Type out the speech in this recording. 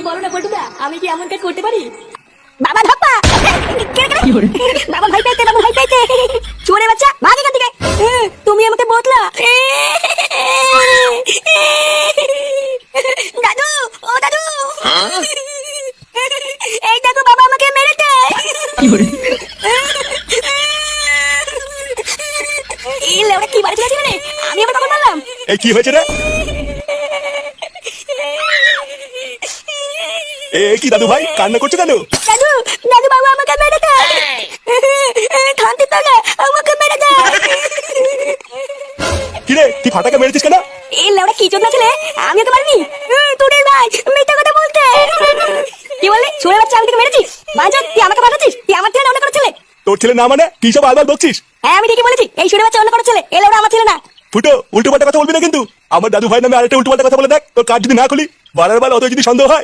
বলো না পল্টুদা, আমি কি এমন কাজ করতে পারি? বাবা ধপ্পা বাবা ভাই পেয়েছে, বাবা ভাই পেয়েছে। চোরে বাচ্চা ভাগ এখান থেকে। তুমি আমাকে বদলা। দাদু, ও দাদু, এই দেখো বাবা আমাকে মেরেছে। ওরা কি বাড়ি চলেছিল রে? আমি আবার কখন বললাম? এই কি হয়েছে রে? কি দাদু ভাই কান্না করছো কেন? দাদু, দাদু বাবা আমাকে মেরেছে। থামতে পারে, আমাকে মেরেছে। কিরে তুই ফাটাকে মেরেছিস কেন? ওরা কি চোদ না ছেলে, আমি ওকে মারিনি। তোর ভাই মিথ্যা কথা বলতে। কি বললি? চোরে বাচ্চা আমি তোকে মেরেছি? বাজে, তুই আমাকে মারাচ্ছিস? তুই আমার ছেলে না অন্য কোনো ছেলে? তোর ছেলে না মানে কি সব আলবাল বকছিস? হ্যাঁ আমি ঠিকই বলেছি, এই চোরে বাচ্চা অন্য কোনো ছেলে, ওরা আমার ছেলে না। ফুটো উল্টো পাল্টা কথা বলবি না কিন্তু। আমার দাদু ভাই নামে আরেকটা উল্টো পাল্টা কথা বলে দেখ, তোর কাজ যদি না খুলি বারার বার অত যদি সন্দেহ হয়